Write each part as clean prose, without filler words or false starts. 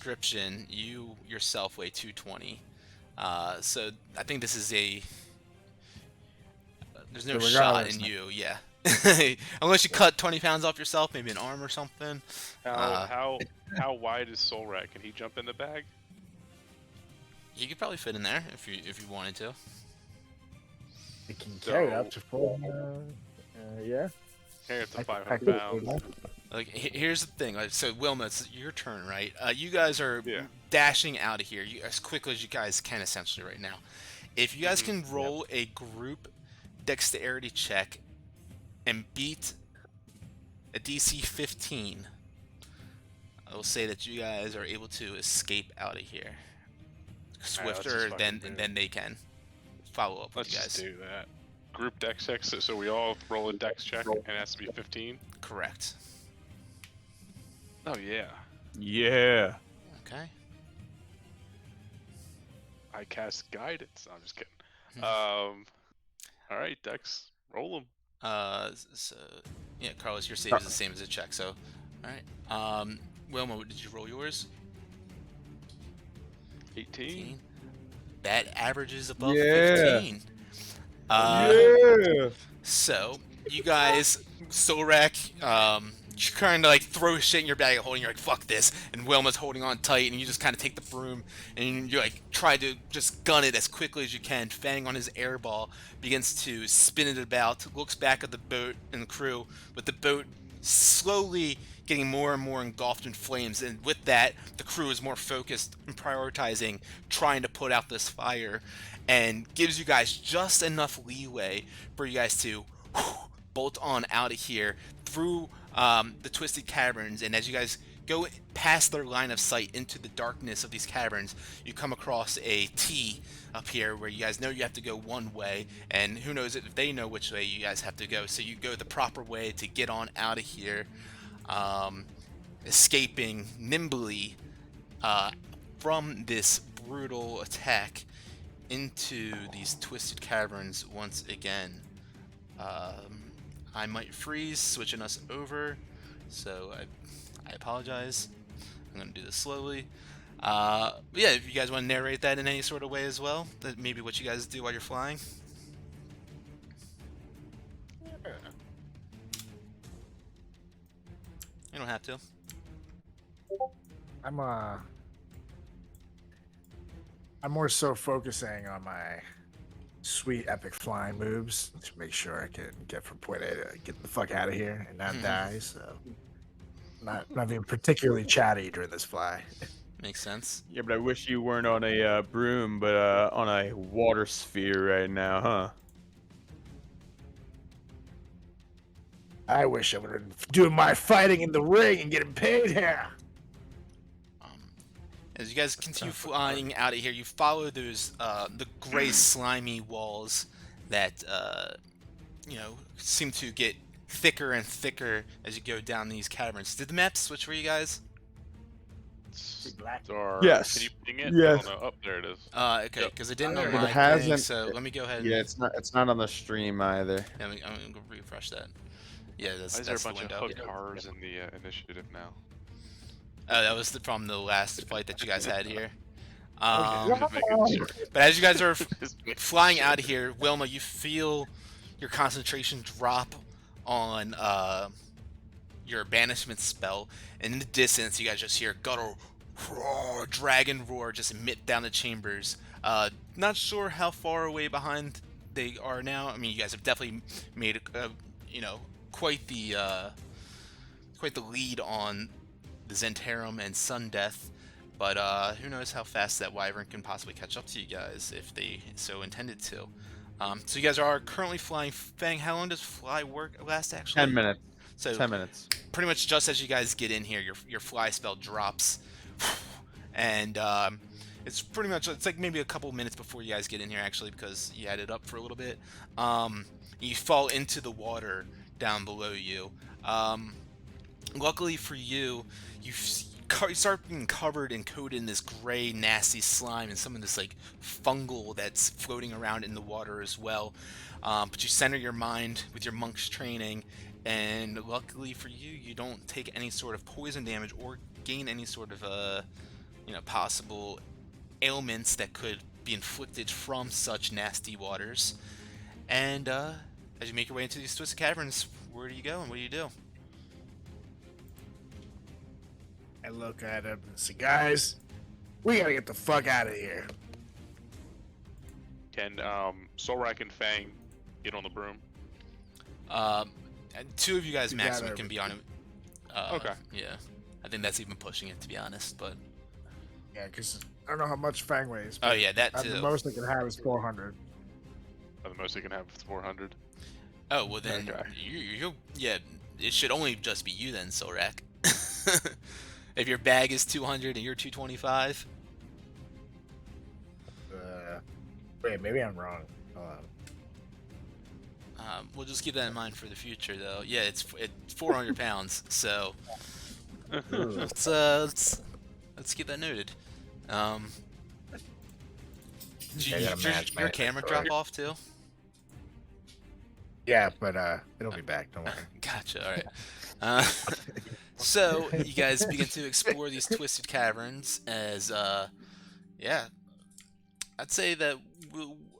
description, you yourself weigh 220. So I think this is there's no So shot regardless, in you, yeah. Unless you cut 20 pounds off yourself, maybe an arm or something. How wide is Soul Rat? Can he jump in the bag? You could probably fit in there if you wanted to. it can carry up So- to 4. Yeah. Carry up to I 500 could- pounds. Like, here's the thing. Like, so Wilma, it's your turn, right? You guys are Yeah. dashing out of here as quickly as you guys can, essentially, right now. If you guys can roll a group dexterity check and beat a DC 15, I will say that you guys are able to escape out of here swifter just than fucking do it. they can follow up with Let's you guys. just do that. Group dex check, so we all roll a dex check, and it has to be 15. Correct. Oh yeah. Yeah. Okay. I cast guidance. No, I'm just kidding. Hmm. All right, dex, roll them. So yeah, Carlos, your save is the same as a check. So, all right. Wilma, did you roll yours? 18. That averages above Yeah. 15. Yeah. So you guys, Solrak, you kind of like throw shit in your bag of holding. You're like, "Fuck this," and Wilma's holding on tight, and you just kind of take the broom and you like try to just gun it as quickly as you can. Fang on his air ball begins to spin it about. Looks back at the boat and the crew, with the boat slowly getting more and more engulfed in flames. And with that, the crew is more focused and prioritizing trying to put out this fire, and gives you guys just enough leeway for you guys to bolt on out of here through the twisted caverns. And as you guys go past their line of sight into the darkness of these caverns, you come across a T up here where you guys know you have to go one way, and who knows if they know which way you guys have to go. So you go the proper way to get on out of here, escaping nimbly from this brutal attack into these twisted caverns once again. I might freeze switching us over, so I apologize. I'm gonna do this slowly. But yeah, if you guys want to narrate that in any sort of way as well, that maybe what you guys do while you're flying. You don't have to. I'm more so focusing on my sweet epic flying moves to make sure I can get from point A to get the fuck out of here and not die. So not being particularly chatty during this fly. Makes sense. Yeah, but I wish you weren't on a broom, but on a water sphere right now, huh? I wish I would have been doing my fighting in the ring and getting paid here. As you guys continue flying out of here, you follow those the gray slimy walls that seem to get thicker and thicker as you go down these caverns. Did the map switch for you guys? Yes. Can you ping it? Yes. Oh, no. Oh, there it is. Okay, because it didn't know But it my thing, hasn't- so let me go ahead. Yeah, it's not on the stream either. I'm gonna refresh that. Yeah, that's Why is there a the bunch of window. hooked cars in the initiative now? That was from the last flight that you guys had here. Just making sure. But as you guys are Just making flying sure. out of here, Wilma, you feel your concentration drop on your banishment spell, and in the distance, you guys just hear guttural roar, dragon roar, just emit down the chambers. Not sure how far away behind they are now. I mean, you guys have definitely made quite the lead on the Zentarum and Sundeath. But who knows how fast that wyvern can possibly catch up to you guys if they so intended to. So you guys are currently flying. Fang, how long does fly work last actually? 10 minutes. So 10 minutes. pretty much just as you guys get in here, your fly spell drops, and it's like maybe a couple minutes before you guys get in here actually, because you had it up for a little bit. You fall into the water down below you. Luckily for you, you start being covered and coated in this gray, nasty slime and some of this like fungal that's floating around in the water as well. But you center your mind with your monk's training, and luckily for you, you don't take any sort of poison damage or gain any sort of possible ailments that could be inflicted from such nasty waters. And as you make your way into these twisted caverns, where do you go and what do you do? I look at him and say, guys, we gotta get the fuck out of here. Can Solrak and Fang get on the broom? And two of you guys maximum Together. can be on it. Okay. Yeah, I think that's even pushing it, to be honest. But Yeah, because I don't know how much Fang weighs. oh yeah, that The too. most I can have is 400. Or the most you can have is 400. Oh well, then Okay. you yeah, it should only just be you then, Solrak. If your bag is 200 and you're 225. Wait, maybe I'm wrong. Hold on. We'll just keep that in mind for the future, though. Yeah, it's 400 pounds, so let's keep that noted. Did I gotta your match my your camera inventory. drop off too? Yeah, but it'll be back. Don't worry. Gotcha. All right. So you guys begin to explore these twisted caverns as yeah, I'd say that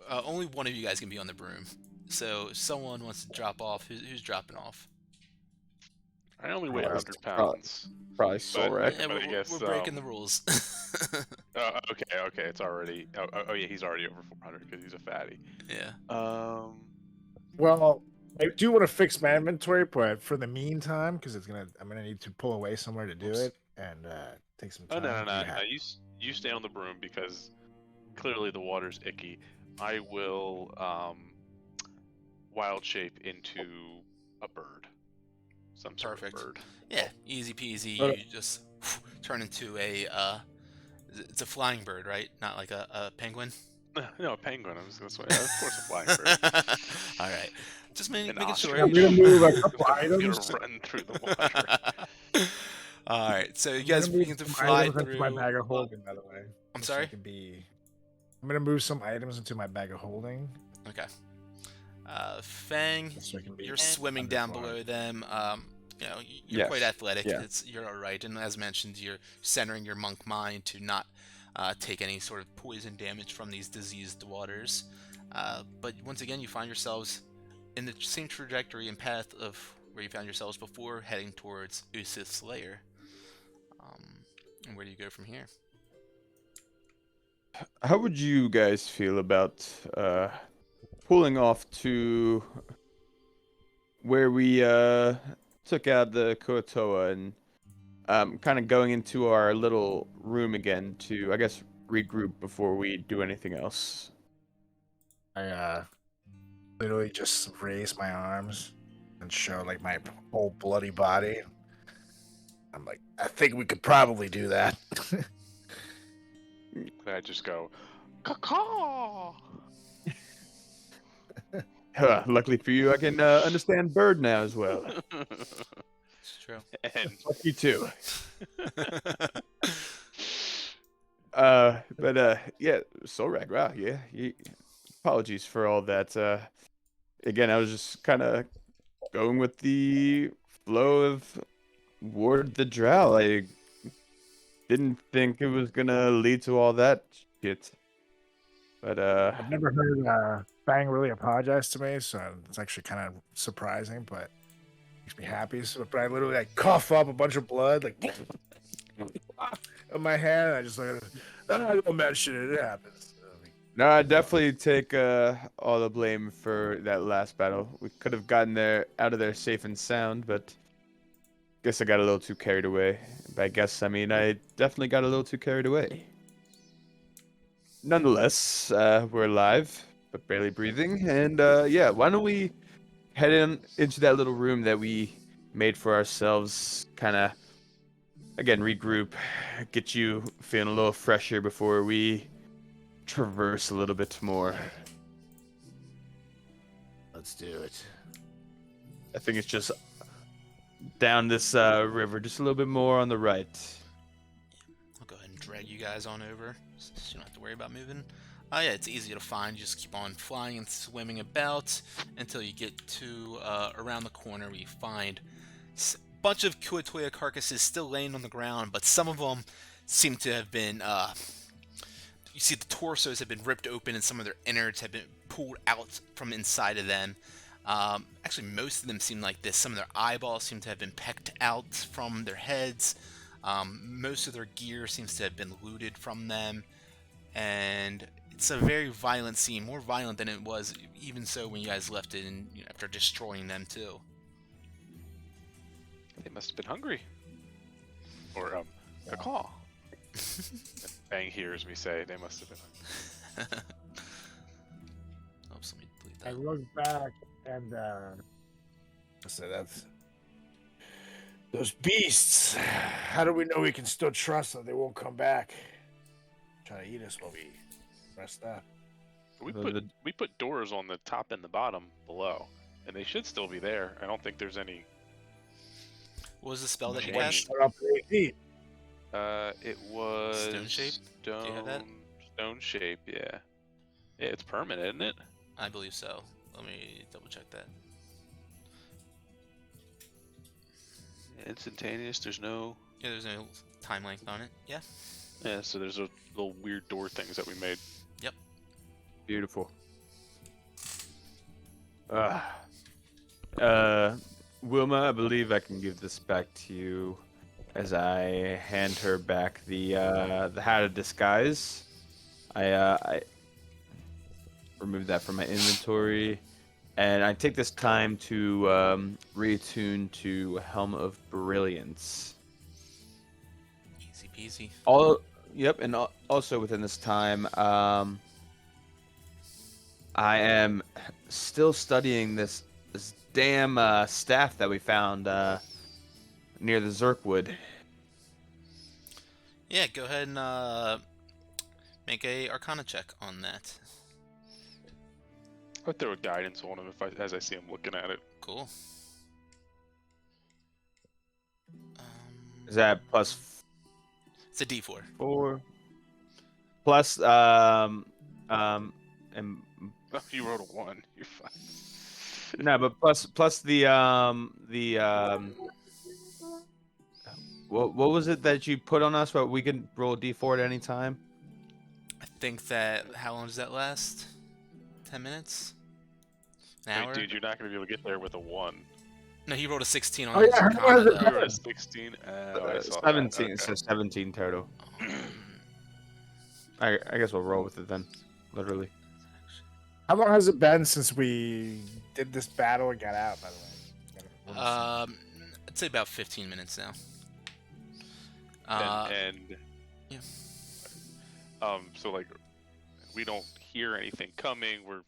only one of you guys can be on the broom. So if someone wants to drop off, who's dropping off? I only weigh Well, 100 pounds. Probably But- Solrak. Yeah, but I we're, guess, we're breaking the rules. Okay, it's already. Oh yeah, he's already over 400 because he's a fatty. Yeah. Well, I do want to fix my inventory, but for the meantime, because I'm gonna need to pull away somewhere to do it and take some Oh time. no. Yeah. You stay on the broom because clearly the water's icky. I will wild shape into a bird. Some sort Perfect. of bird. Yeah, easy peasy. Okay. You just turn into it's a flying bird, right? Not like a penguin. No, a penguin. I was gonna say, of course, a flying bird. All right, just making An sure. I'm gonna move a couple It's gonna items. run through the water. All right, so you I'm guys gonna move begin to some fly items into through. my bag of holding, by the way. I'm just so sorry. it can I'm gonna move some items into my bag of holding. Okay. Fang, So it can be you're swimming down underwater. below them. You're quite Yes. athletic. Yeah. You're all right, and as mentioned, you're centering your monk mind to not take any sort of poison damage from these diseased waters. But once again, you find yourselves in the same trajectory and path of where you found yourselves before, heading towards Usith's lair. And where do you go from here? How would you guys feel about pulling off to where we took out the Koatoa and kind of going into our little room again to, I guess, regroup before we do anything else? I literally just raise my arms and show like my whole bloody body. I'm like, I think we could probably do that. I just go, caw. Luckily for you, I can understand bird now as well. It's true. And Fuck you too. Yeah, Solrak, wow, yeah. Apologies for all that. Again, I was just kind of going with the flow of Ward the Drow. I didn't think it was gonna lead to all that shit. But I've never heard Fang really apologize to me, so it's actually kind of surprising, but makes me happy. So, but I literally like cough up a bunch of blood, like in my hand. And I just like, I don't mention it. It happens. no, I definitely take all the blame for that last battle. We could have gotten there out of there safe and sound, but guess I got a little too carried away. By guess I mean I definitely got a little too carried away. Nonetheless, we're alive, but barely breathing, and yeah, why don't we head into that little room that we made for ourselves, kind of again regroup, get you feeling a little fresher before we traverse a little bit more. Let's do it. I think it's just down this river, just a little bit more on the right. I'll go ahead and drag you guys on over, so you don't have to worry about moving. Yeah, it's easy to find. You just keep on flying and swimming about until you get to around the corner where you find a bunch of Kuatoya carcasses still laying on the ground, but some of them seem to have been. You see the torsos have been ripped open and some of their innards have been pulled out from inside of them. Actually, most of them seem like this. Some of their eyeballs seem to have been pecked out from their heads. Most of their gear seems to have been looted from them. And it's a very violent scene, more violent than it was even so when you guys left it and after destroying them too. They must have been hungry. Or, a call. Bang hears me say they must have been hungry. Oops, let me delete I that. look back and so that's those beasts. How do we know we can still trust them? They won't come back. Try to eat us while we rest up. We put doors on the top and the bottom below, and they should still be there. I don't think there's any. What was the spell that you Chain. cast? Start up to 8 feet. It was Stone shape? Do you have that? Stone shape, yeah. Yeah, it's permanent, isn't it? I believe so. Let me double check that. Instantaneous. There's no. Yeah, there's no time length on it. Yeah. Yeah, so there's a little weird door things that we made. Yep. Beautiful. Wilma, I believe I can give this back to you as I hand her back the hat of disguise. I remove that from my inventory, and I take this time to reattune to Helm of Brilliance. Easy peasy. Yep, and also within this time, I am still studying this damn staff that we found near the Zerkwood. Yeah, go ahead and make a Arcana check on that. I'll throw a guidance on him as I see him looking at it. Cool. Is that plus It's a D4. 4? Plus and Oh, you rolled a 1. You're fine. no, but plus the what was it that you put on us? But we can roll a D4 at any time. I think that. How long does that last? 10 minutes? An hour? Wait, dude, you're not gonna be able to get there with a 1. No, he rolled a 16 on Oh, his yeah, Arcana, what is it? though. You were at 16. Oh, I saw that. 17. Okay. It says 17 total. Um, I guess we'll roll with it then. Literally. How long has it been since we did this battle and got out, by the way? I'd say about 15 minutes now. And yeah. So like, we don't hear anything coming. We're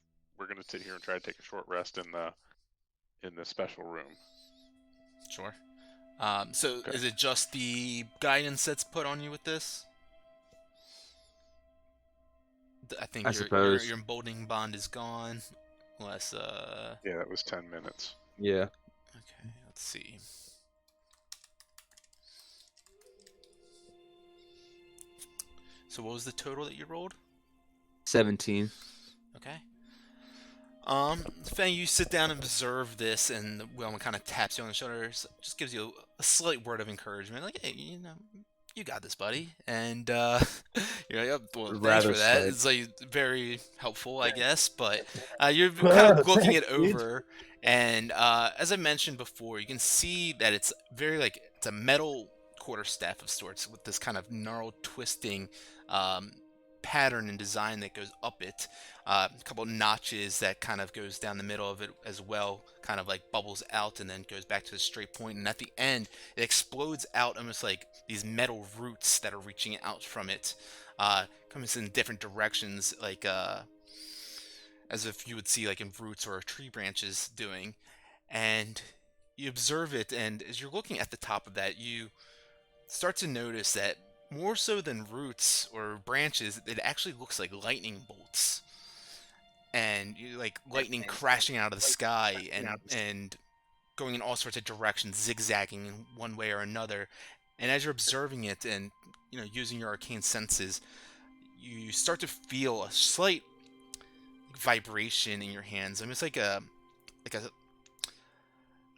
gonna sit here and try to take a short rest in the special room. Sure. So Okay. is it just the guidance that's put on you with this? I think I suppose. your emboldening bond is gone. Unless Yeah, that was 10 minutes. Yeah. okay, let's see. So what was the total that you rolled? 17. Okay. Fang, you sit down and observe this, and Wilma kind of taps you on the shoulders, just gives you a slight word of encouragement, like, "Hey, you got this, buddy." And you're like, "Oh, well, thanks Rather for that." slight. It's like very helpful, I guess. But you're kind of looking it Thanks, dude. over, and as I mentioned before, you can see that it's very it's a metal quarterstaff of sorts with this kind of gnarled, twisting pattern and design that goes up it. A couple notches that kind of goes down the middle of it as well, kind of like bubbles out and then goes back to the straight point. And at the end, it explodes out almost like these metal roots that are reaching out from it, comes in different directions, like as if you would see like in roots or tree branches doing. And you observe it, and as you're looking at the top of that, you start to notice that more so than roots or branches, it actually looks like lightning bolts, and you like lightning crashing out of the sky and going in all sorts of directions, zigzagging in one way or another. And as you're observing it and using your arcane senses, you start to feel a slight vibration in your hands. I mean, it's like a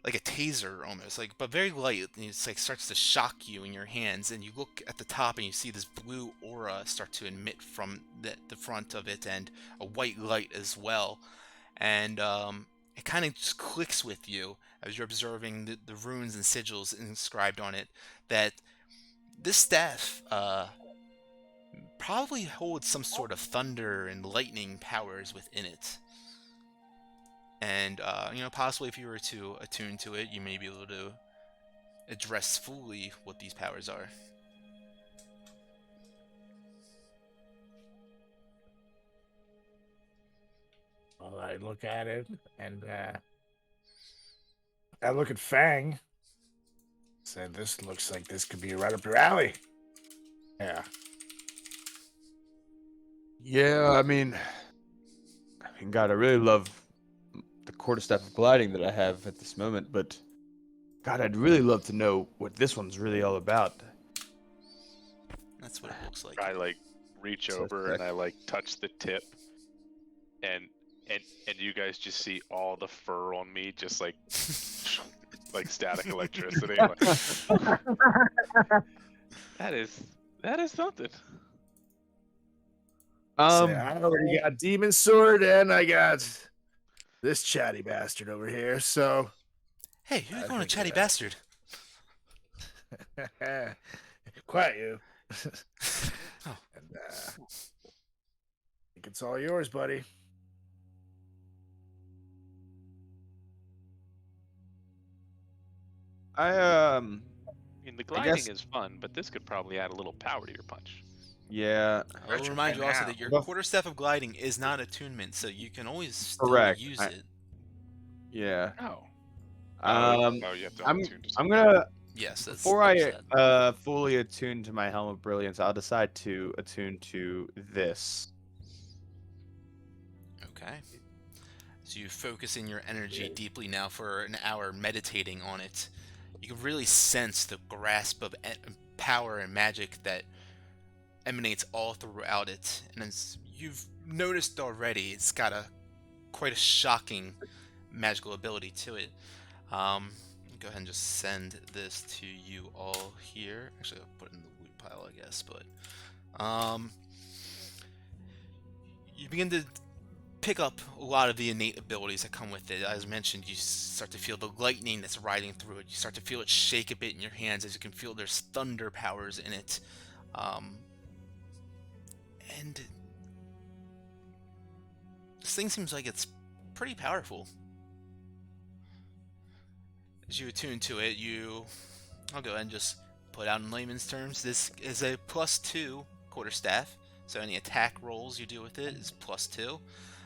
like a taser almost, like but very light. And it's like starts to shock you in your hands, and you look at the top and you see this blue aura start to emit from the front of it, and a white light as well. And it kind of just clicks with you as you're observing the runes and sigils inscribed on it that this staff probably holds some sort of thunder and lightning powers within it. And, possibly if you were to attune to it, you may be able to address fully what these powers are. Well, I look at it, and I look at Fang. Said, this looks like this could be right up your alley. Yeah. Yeah, I mean, God, I really love the quarterstaff of gliding that I have at this moment, but God, I'd really love to know what this one's really all about. That's what it looks like. I like reach So over sick. and I like touch the tip, and you guys just see all the fur on me just like like static electricity. Like, that is something. Say, I already got Demon Sword, and I got this chatty bastard over here, so... Hey, who's I going to think, chatty bastard? Quiet, you. Oh. And, I think it's all yours, buddy. I mean, the gliding guess- is fun, but this could probably add a little power to your punch. Yeah, I will remind you also now. that your Well- quarterstaff of gliding is not attunement, so you can always still Correct. use I- it. yeah. Oh. You have to I'm attune to I'm something. gonna Yes, that's before what I said. fully attune to my Helm of Brilliance, I'll decide to attune to this. Okay. So you focus in your energy deeply now for an hour, meditating on it. You can really sense the grasp of power and magic that emanates all throughout it. And as you've noticed already, it's got quite a shocking magical ability to it. Go ahead and just send this to you all here. Actually, I'll put it in the loot pile, I guess. But you begin to pick up a lot of the innate abilities that come with it. As mentioned, you start to feel the lightning that's riding through it. You start to feel it shake a bit in your hands as you can feel there's thunder powers in it. And this thing seems like it's pretty powerful. As you attune to it, I'll go ahead and just put out in layman's terms, this is a +2 quarterstaff. So any attack rolls you do with it is +2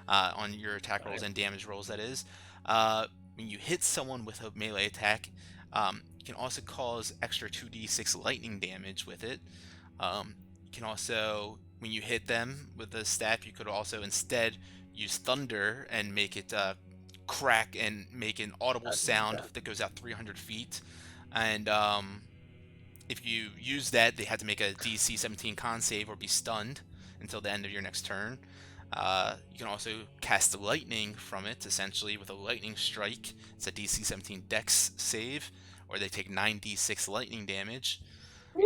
on your attack rolls and damage rolls, that is. When you hit someone with a melee attack, you can also cause extra 2d6 lightning damage with it. You can also, when you hit them with the staff, you could also instead use thunder and make it crack and make an audible sound that goes out 300 feet. And if you use that, they had to make a DC 17 con save or be stunned until the end of your next turn. You can also cast lightning from it, essentially, with a lightning strike. It's a DC 17 dex save, or they take 9d6 lightning damage. You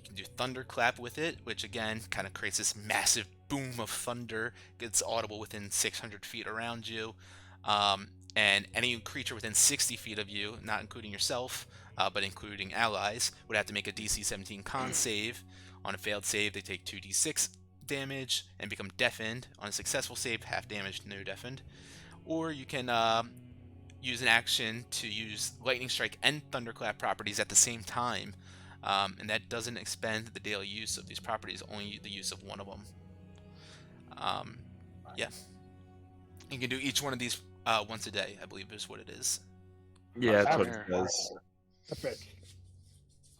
can do thunderclap with it, which again kind of creates this massive boom of thunder. It's audible within 600 feet around you. And any creature within 60 feet of you, not including yourself, but including allies, would have to make a DC 17 con save. On a failed save, they take 2d6 damage and become deafened. On a successful save, half damage, no deafened. Or you can use an action to use Lightning Strike and Thunderclap properties at the same time. And that doesn't expend the daily use of these properties, only the use of one of them. Yeah. You can do each one of these once a day, I believe is what it is. Yeah, that's what Fair. it does. Epic.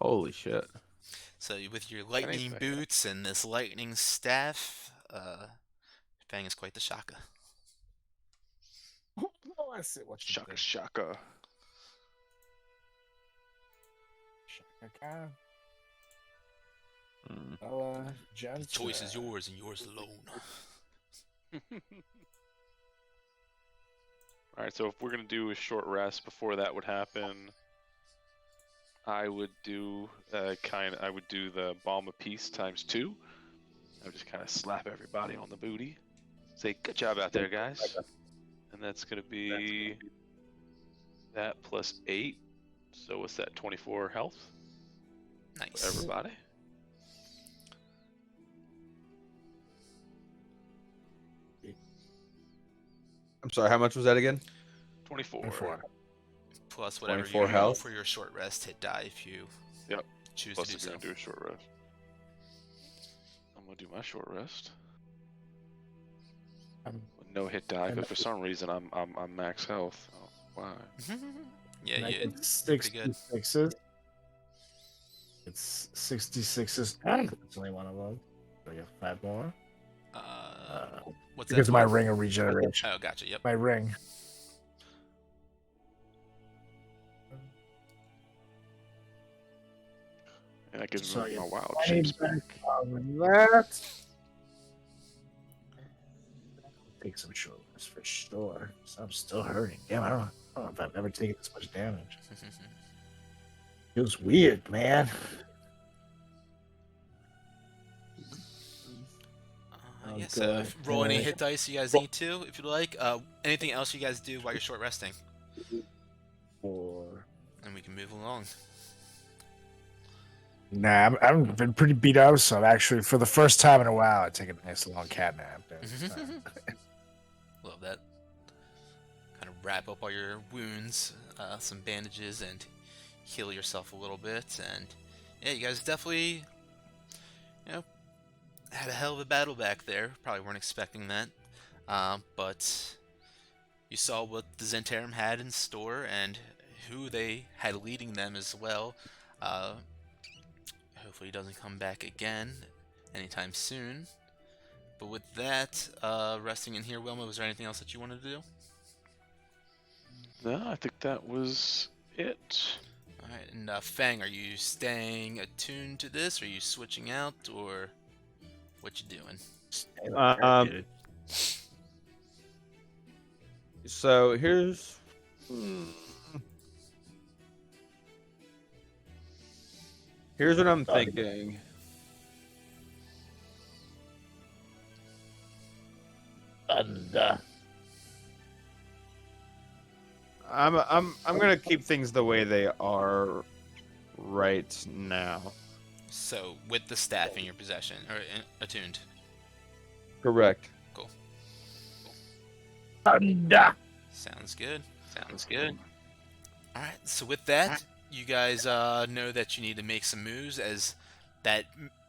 Holy shit. So with your lightning Anything. boots and this lightning staff, Fang is quite the shaka. Oh, I see what you Shaka did. shaka. Shaka Khan. Mm. Well, The gents, choice is yours and yours alone. All right, so if we're gonna do a short rest before that would happen, I would do I would do the Balm of Peace ×2. I would just kind of slap everybody on the booty, say good job out there, guys, and that's gonna be that plus 8. So what's that? 24 health for Nice. everybody. I'm sorry, how much was that again? 24. 24. Plus whatever 24 you health? for your short rest hit die if you Yep. choose Plus to do if so. you're gonna do a short rest. I'm gonna do my short rest. With no hit die, but for some reason I'm max health. Oh, why? Yeah, And I you get pretty good. 66s. It's 66s. That's only one of them. So I get 5 more. What's Because that? of my For? ring of regeneration. Oh, gotcha. Yep. My ring. And that gives So I me get my wild 20 shapes back. on that. Take some short rest for sure. So I'm still hurting. Damn, I don't know if I've ever taken this much damage. Feels weird, man. Yeah, so if roll any hit dice you guys need to, if you'd like. Anything else you guys do while you're short resting? Or And we can move along. nah, I've been pretty beat up, so I've actually, for the first time in a while, I take a nice long cat nap. Love that. Kind of wrap up all your wounds, some bandages, and heal yourself a little bit. And yeah, you guys definitely, had a hell of a battle back there. Probably weren't expecting that. But you saw what the Zentarum had in store and who they had leading them as well. Hopefully he doesn't come back again anytime soon. But with that, resting in here, Wilma, was there anything else that you wanted to do? No, I think that was it. Alright, and Fang, are you staying attuned to this? Are you switching out, or what you doing? So here's what I'm thinking. I'm gonna keep things the way they are right now. So, with the staff in your possession, or attuned. Correct. Cool. Thunder. Sounds good. Sounds good. Alright, so with that, you guys know that you need to make some moves, as that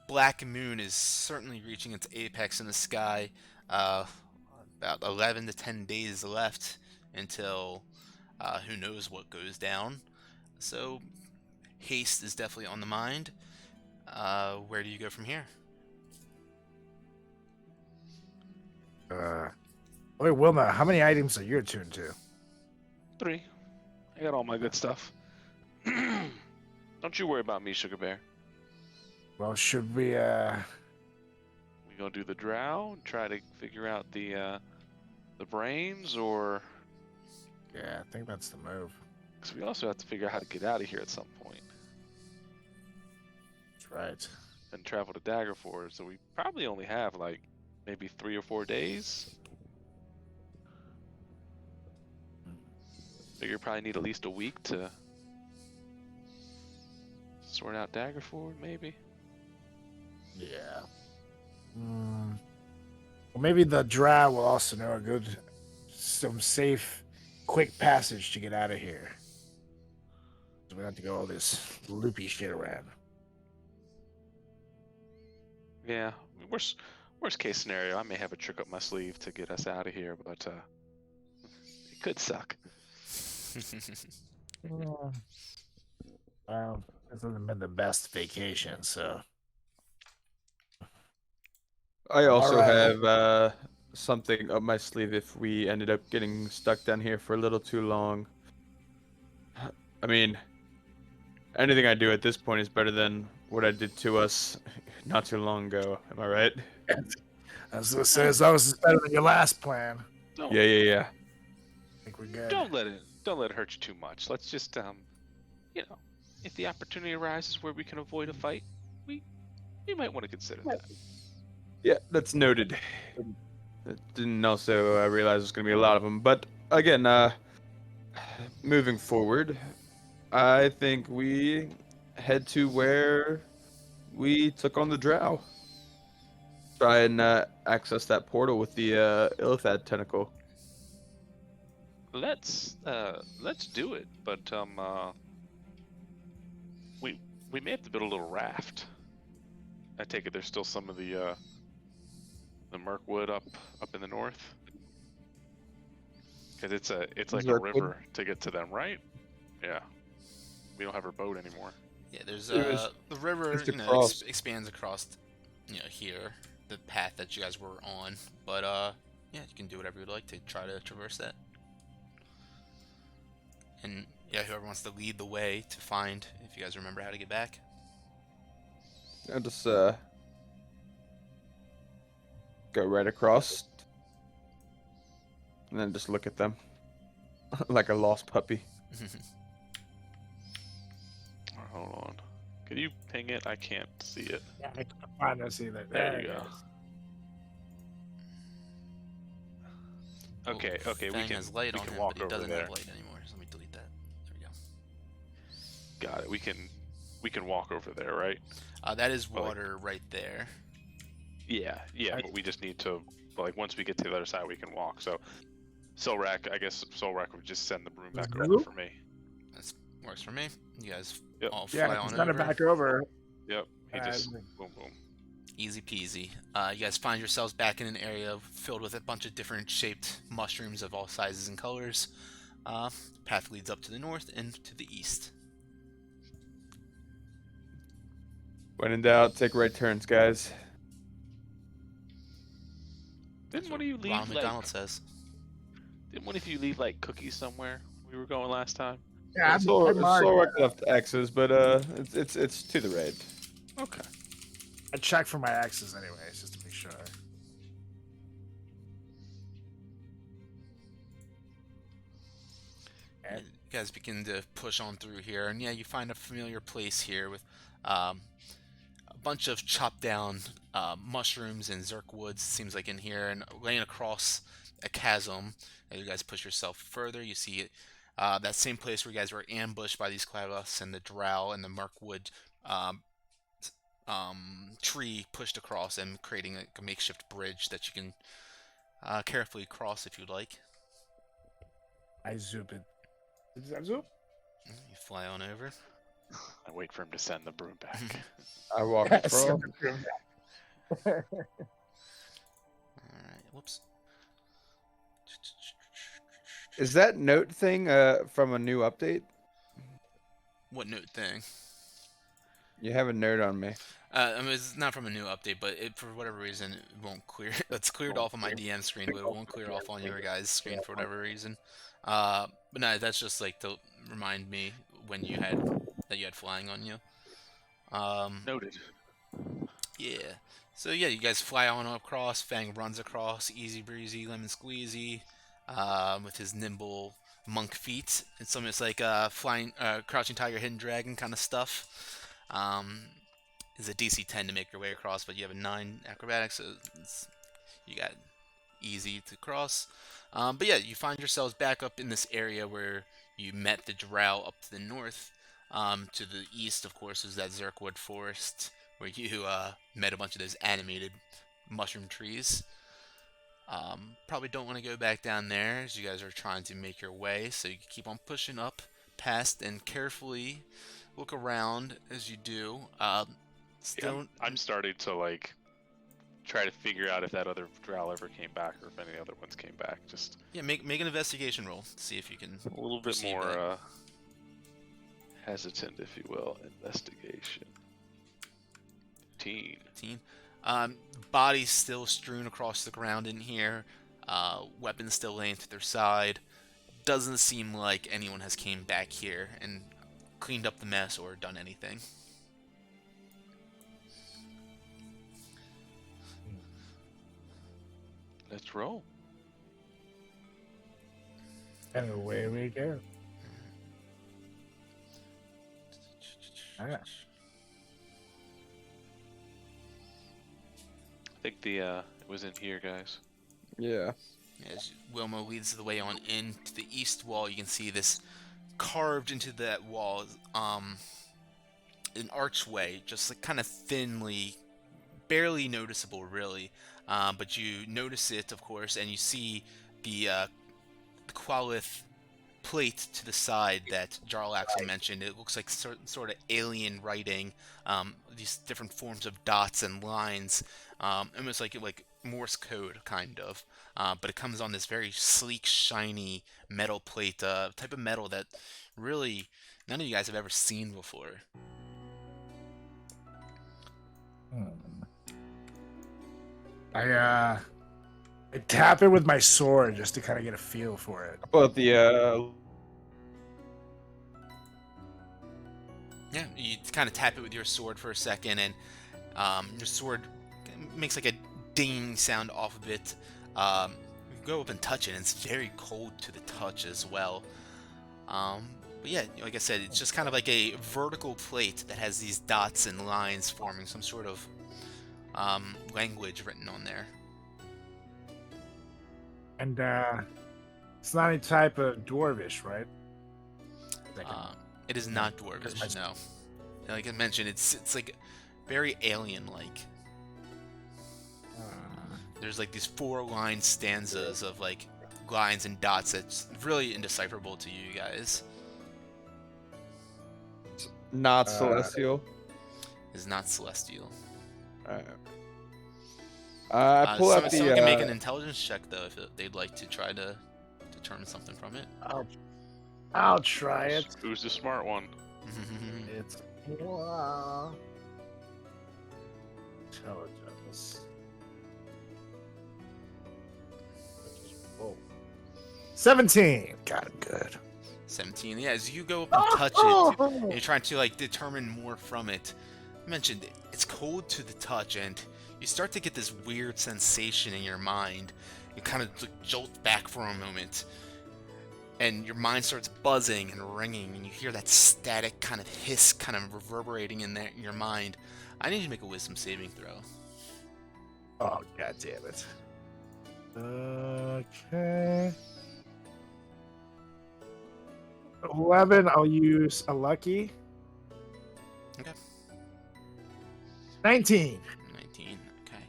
black moon is certainly reaching its apex in the sky. About 11 to 10 days left until who knows what goes down. So, haste is definitely on the mind. Where do you go from here? Wait, Wilma, how many items are you attuned to? 3. I got all my good stuff. Don't you worry about me, Sugar Bear. Well, should we, We gonna do the drow and try to figure out the brains, or? yeah, I think that's the move. Because we also have to figure out how to get out of here at some point That's right. and travel to Daggerford. So we probably only have like maybe 3 or 4 days. Figure probably need at least a week to sort out Daggerford, maybe. Yeah. Well, maybe the drow will also know some safe, quick passage to get out of here. So we don't have to go all this loopy shit around. Yeah, worst case scenario, I may have a trick up my sleeve to get us out of here, but it could suck. Well, this hasn't been the best vacation, so. I also Alright. have something up my sleeve if we ended up getting stuck down here for a little too long. I mean, anything I do at this point is better than what I did to us not too long ago. Am I right? I was gonna say, as long as it's better than your last plan. Don't, Yeah. think we're good. Don't let it hurt you too much. Let's just if the opportunity arises where we can avoid a fight, we might want to consider that. Yeah, that's noted. I didn't also realize there's going to be a lot of them. But again, moving forward, I think we head to where we took on the drow. Try and access that portal with the Illithad tentacle. Let's do it, but we may have to build a little raft. I take it there's still some of the Mirkwood up in the north, because it's like a Mirkwood? river to get to them, right? Yeah, we don't have our boat anymore. Yeah, there's It was the river, just across. expands across, here, the path that you guys were on. But yeah, you can do whatever you'd like to try to traverse that. And yeah, whoever wants to lead the way to find, if you guys remember how to get back. I'll just go right across, and then just look at them like a lost puppy. Hold on. Can you ping it? I can't see it. Yeah, I can't find us either. There you go. Well, Okay, we Fang can has light we on can him, walk but he over doesn't there. have light anymore. So let me delete that. There we go. Got it. We can walk over there, right? That is Well, water right there. Yeah, but we just need to, like, once we get to the other side, we can walk. So, Solrak, I guess Solrak would just send the broom back over for me. That works for me. You guys Yep. all Yeah, fly on send over. it back over. Yep. He just And- boom, boom. Easy peasy. You guys find yourselves back in an area filled with a bunch of different shaped mushrooms of all sizes and colors. Path leads up to the north and to the east. When in doubt, take right turns, guys. Didn't one of you leave Ronald like? McDonald says. Didn't one of you leave like cookies somewhere? We were going last time. Yeah, I Solrak left X's, but it's to the right. Okay. I check for my X's anyways, just to be sure. You guys begin to push on through here, and yeah, you find a familiar place here with a bunch of chopped down mushrooms and zerk woods, seems like in here, and laying across a chasm. As you guys push yourself further, you see it, that same place where you guys were ambushed by these Clavus and the drow and the Mirkwood tree pushed across and creating a makeshift bridge that you can carefully cross if you'd like. I zoop it. Is that zoop? You fly on over. I wait for him to send the broom back. I walk across. Send it to him. Alright, whoops. Is that note thing from a new update? What note thing? You have a note on me. I mean, it's not from a new update, but for whatever reason, it won't clear. It's cleared off on my DM screen, but it won't clear off on your guys' screen for whatever reason. But no, that's just like to remind me when you had flying on you. Noted. Yeah. So yeah, you guys fly on across. Fang runs across, easy breezy, lemon squeezy, with his nimble monk feet. It's almost like flying, crouching tiger, hidden dragon kind of stuff. Is a DC 10 to make your way across, but you have a 9 acrobatics, so you got easy to cross. But yeah, you find yourselves back up in this area where you met the drow up to the north. To the east, of course, is that Zerkwood forest where you met a bunch of those animated mushroom trees. Probably don't want to go back down there as you guys are trying to make your way, so you can keep on pushing up past and carefully look around as you do. Still, I'm starting to like try to figure out if that other drow ever came back or if any other ones came back. Just yeah, make an investigation roll. See if you can. a little bit perceive more that. hesitant, if you will. Investigation. 15. Bodies still strewn across the ground in here. Weapons still laying to their side. Doesn't seem like anyone has came back here and cleaned up the mess or done anything. Let's roll. And away we go. Alright. I think the it was in here, guys. Yeah. As Wilma leads the way on into the east wall, you can see this carved into that wall, an archway, just like kind of thinly, barely noticeable, really. But you notice it, of course, and you see the Qualith plate to the side that Jarlaxle mentioned. It looks like sort of alien writing, these different forms of dots and lines, almost like Morse code, kind of. But it comes on this very sleek, shiny metal plate, type of metal that really none of you guys have ever seen before. I tap it with my sword just to kind of get a feel for it. But the Yeah, you kind of tap it with your sword for a second, and your sword makes like a ding sound off of it. You go up and touch it, and it's very cold to the touch as well. But yeah, like I said, it's just kind of like a vertical plate that has these dots and lines forming some sort of language written on there. And it's not any type of dwarvish, right? It is not dwarvish, no. And like I mentioned, it's like very alien-like. There's like these 4-line stanzas of like lines and dots that's really indecipherable to you guys. not celestial. Is not celestial. I pull out Someone can make an the. intelligence check though if they'd like to try to determine something from it. I'll try it. Who's the smart one? It's intelligence. 17. God, good. 17. Yeah, as you go up and touch it, and you're trying to like determine more from it. I mentioned it's cold to the touch, and you start to get this weird sensation in your mind. You kind of like, jolt back for a moment, and your mind starts buzzing and ringing, and you hear that static kind of hiss, kind of reverberating in your mind. I need you to make a wisdom saving throw. Oh, god damn it. Okay. 11, I'll use a lucky. Okay. 19. 19. Okay.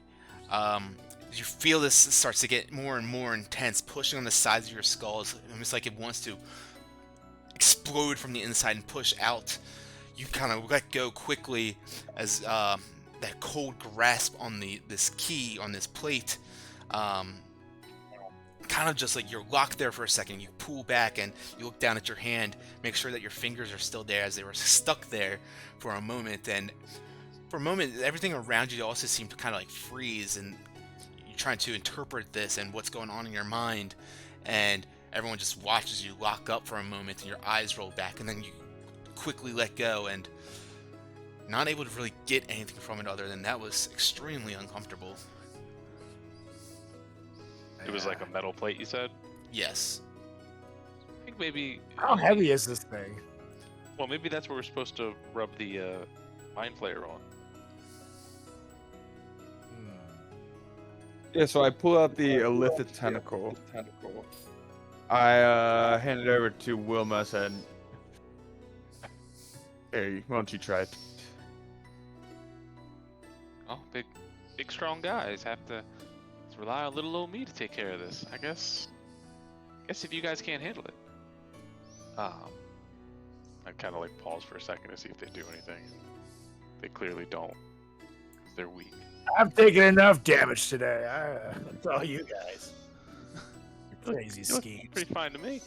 You feel this starts to get more and more intense, pushing on the sides of your skulls, almost like it wants to explode from the inside and push out. You kind of let go quickly as that cold grasp on this key on this plate, kind of just like you're locked there for a second. You pull back and you look down at your hand, make sure that your fingers are still there as they were stuck there for a moment. And for a moment, everything around you also seemed to kind of like freeze, and you're trying to interpret this and what's going on in your mind. And everyone just watches you lock up for a moment, and your eyes roll back, and then you quickly let go, and not able to really get anything from it other than that was extremely uncomfortable. It was like a metal plate, you said? Yes. I think maybe. How heavy is this thing? Well, maybe that's where we're supposed to rub the mind flayer on. Yeah, so I pull out the Elithid tentacle. I hand it over to Wilma. Said, "Hey, why don't you try it?" Oh, big strong guys have to rely on little old me to take care of this. I guess if you guys can't handle it. I kind of like pause for a second to see if they do anything. They clearly don't, 'cause they're weak. I've taken enough damage today. That's all you guys. Your crazy You look schemes. pretty fine to me.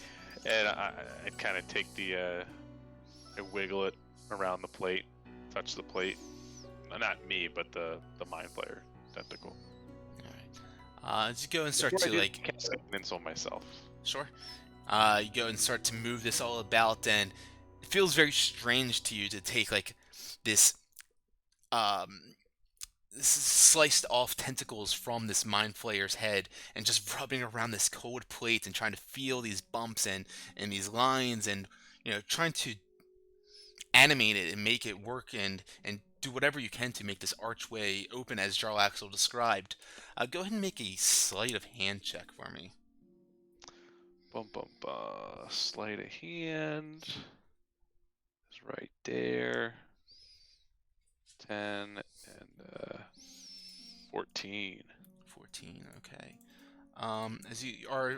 And I kind of take I wiggle it around the plate, touch the plate. Not me, but the mind flayer tentacle. As you go and start Before I to do, like, cast a insult myself. sure. You go and start to move this all about, and it feels very strange to you to take like this sliced off tentacles from this mind flayer's head and just rubbing around this cold plate and trying to feel these bumps and these lines and trying to animate it and make it work and do whatever you can to make this archway open as Jarl Axel described. Go ahead and make a sleight of hand check for me. Bum bum bum. Sleight of hand. Is right there. 10 and 14. 14, okay. As you are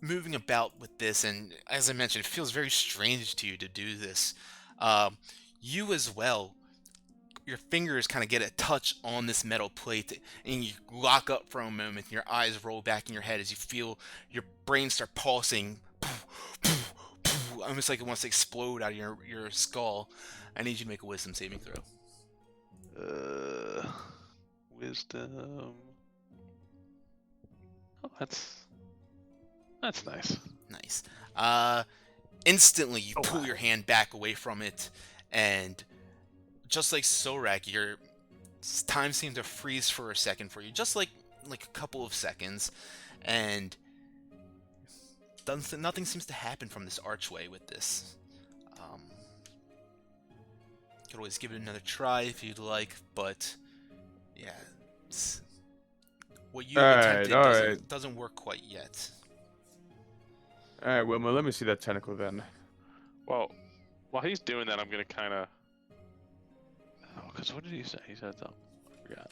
moving about with this, and as I mentioned, it feels very strange to you to do this. You as well, your fingers kind of get a touch on this metal plate, and you lock up for a moment, and your eyes roll back in your head as you feel your brain start pulsing, almost like it wants to explode out of your skull. I need you to make a wisdom saving throw. Wisdom. Oh, that's nice. Nice. Instantly, you pull your hand back away from it, and just like Sorak, your time seemed to freeze for a second for you, just like a couple of seconds, and nothing seems to happen from this archway with this. You could always give it another try if you'd like, but yeah, what you attempted doesn't work quite yet. All right, Wilma, let me see that tentacle then. Well, while he's doing that, I'm gonna kind of. Oh, because what did he say? He said something. I forgot.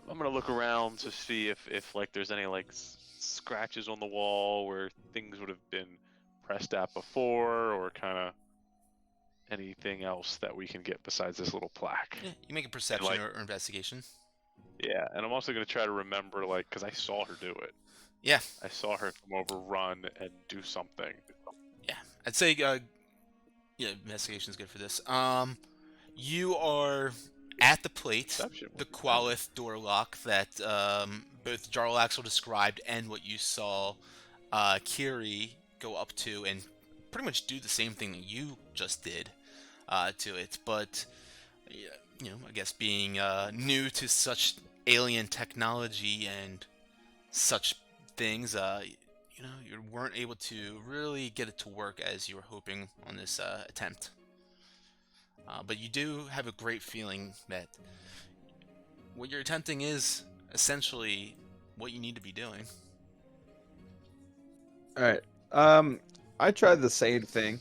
I'm gonna look around to see if like there's any like scratches on the wall where things would have been pressed at before, or kind of anything else that we can get besides this little plaque. Yeah, you make a perception or investigation. Yeah, and I'm also gonna try to remember, like, because I saw her do it. Yeah. I saw her come over, run, and do something. Yeah, I'd say investigation is good for this. You are at the plate, the Qualith door lock that both Jarl Axel described and what you saw Kiri go up to and pretty much do the same thing that you just did to it. But, I guess being new to such alien technology and such things, you weren't able to really get it to work as you were hoping on this attempt. But you do have a great feeling that what you're attempting is essentially what you need to be doing. All right. I tried the same thing,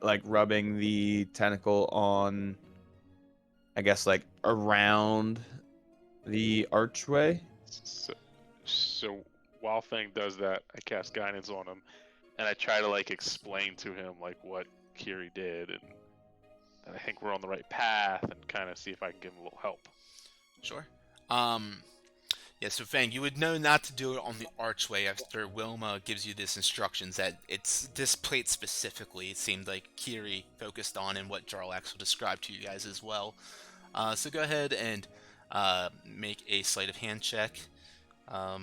like rubbing the tentacle on, I guess, like around the archway. So while Fang does that, I cast guidance on him, and I try to like explain to him like what Kiri did, and I think we're on the right path, and kind of see if I can give him a little help. Sure. Yeah, so Fang, you would know not to do it on the archway after Wilma gives you this instructions that it's this plate specifically. It seemed like Kiri focused on and what Jarl Axel described to you guys as well. So go ahead and make a sleight of hand check. Not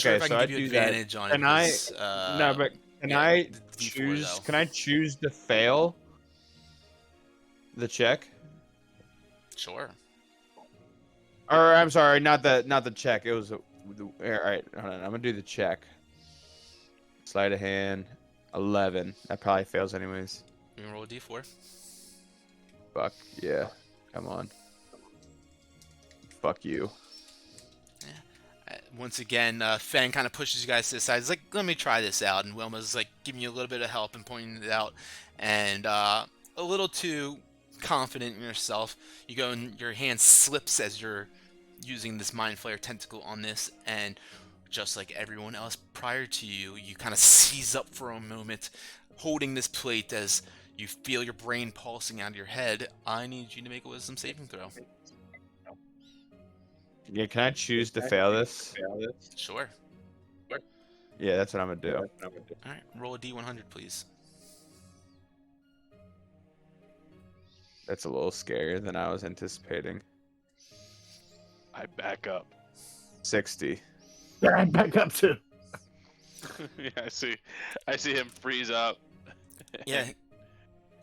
sure if I can give you advantage on it. Can I choose? Can I choose to fail the check? Sure. Or I'm sorry, not the check. It was all right. Hold on, I'm gonna do the check. Sleight of hand, 11. That probably fails anyways. You can roll a d4. Fuck yeah! Come on. Fuck you. Once again, Fang kind of pushes you guys to the side. He's like, let me try this out. And Wilma's like giving you a little bit of help and pointing it out. And a little too confident in yourself, you go and your hand slips as you're using this Mind Flayer tentacle on this. And just like everyone else prior to you, you kind of seize up for a moment, holding this plate as you feel your brain pulsing out of your head. I need you to make a wisdom saving throw. Yeah, can I choose to fail this? Sure. Yeah, that's what I'm gonna do. Alright, roll a d100, please. That's a little scarier than I was anticipating. I back up. 60. Yeah, I back up too. Yeah, I see him freeze up. Yeah,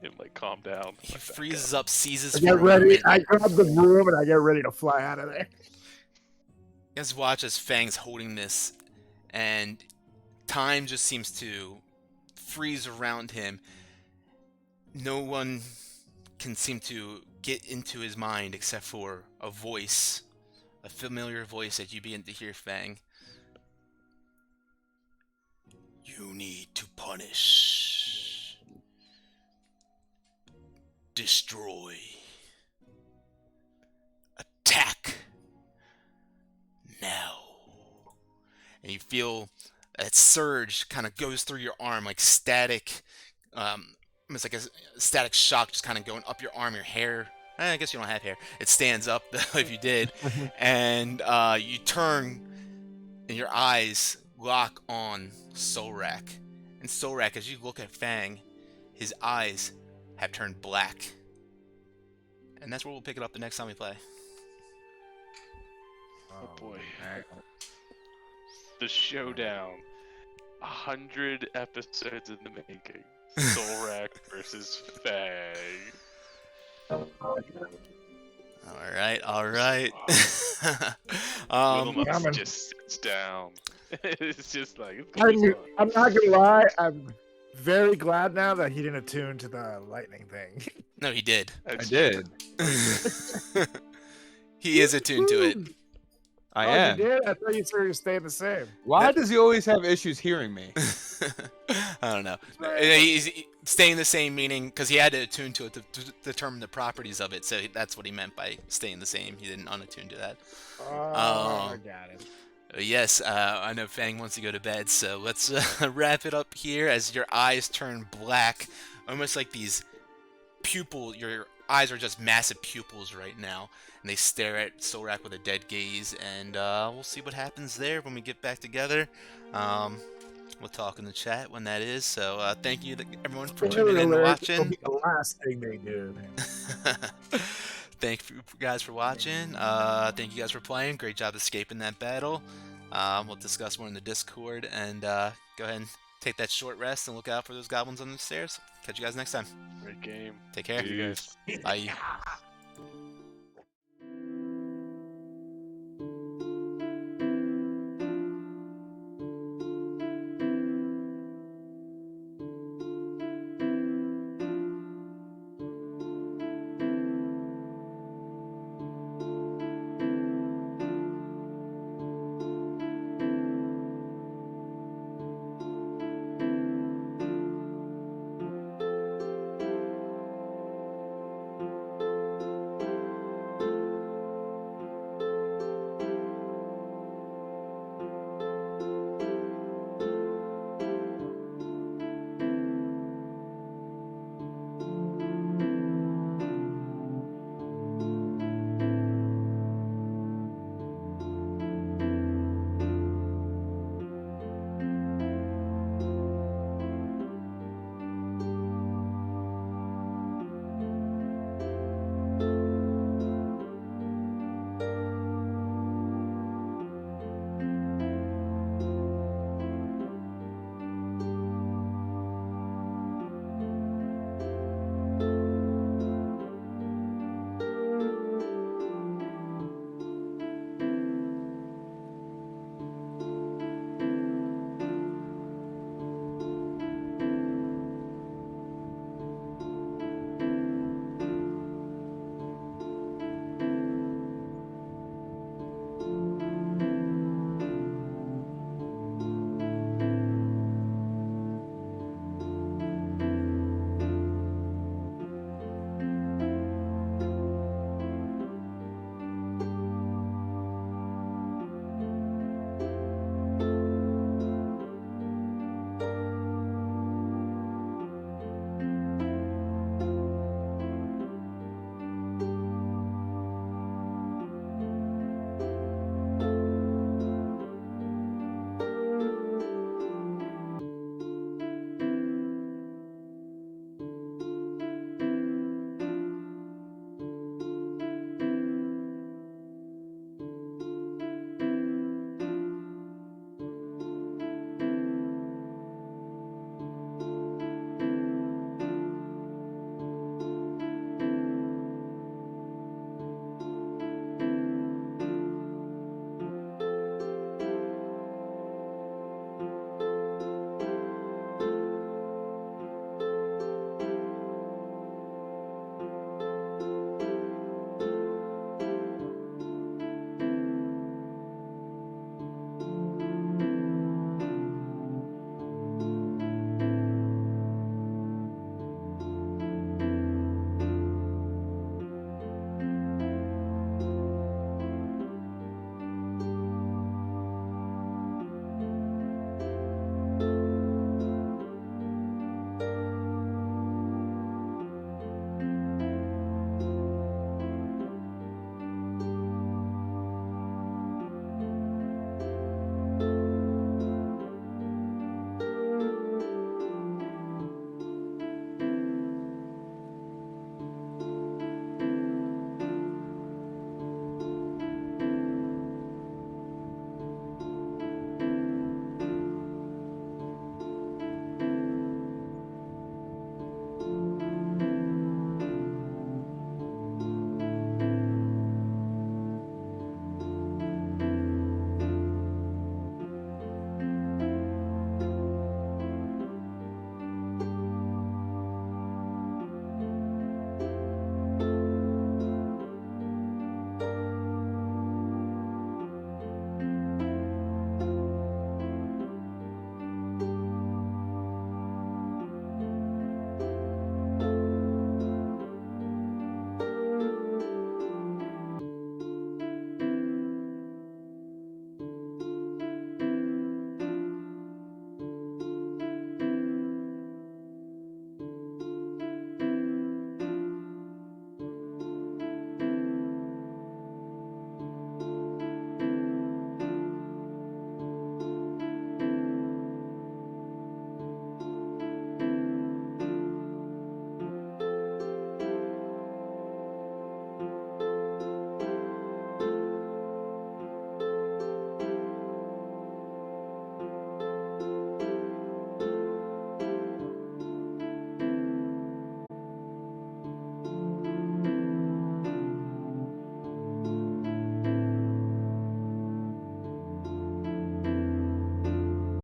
him like calm down. He Like, back freezes up. up, seizes I for get a ready. moment. I grab the broom and I get ready to fly out of there. You guys watch as Fang's holding this, and time just seems to freeze around him. No one can seem to get into his mind except for a voice, a familiar voice that you begin to hear, Fang. You need to punish, destroy, attack now. And you feel that surge kind of goes through your arm like static, almost like a static shock just kind of going up your arm, your hair. I guess you don't have hair. It stands up if you did. And you turn and your eyes lock on Solrak. And Solrak, as you look at Fang, his eyes have turned black. And that's where we'll pick it up the next time we play. Oh boy. man. The showdown. 100 episodes in the making. Solrak versus Fang. All right. Wilma coming. just sits down. It's just like it's gonna be fun. I'm not gonna lie. I'm very glad now that he didn't attune to the lightning thing. No, he did. I That's did. He is attuned to it. I Oh, am. You did? I thought you said you were staying the same. Why does he always have issues hearing me? I don't know. Right. He's staying the same, meaning because he had to attune to it to determine the properties of it. So that's what he meant by staying the same. He didn't unattune to that. Oh, I got it. Yes, I know Fang wants to go to bed, so let's wrap it up here as your eyes turn black, almost like these your eyes are just massive pupils right now, and they stare at Solrak with a dead gaze, and we'll see what happens there when we get back together. We'll talk in the chat when that is, so thank you everyone for tuning in and It'll watching. be the last thing they do. Thank you guys for watching. Thank you guys for playing. Great job escaping that battle. We'll discuss more in the Discord, and go ahead and take that short rest and look out for those goblins on the stairs. Catch you guys next time. Great game. Take care. See you guys. Bye.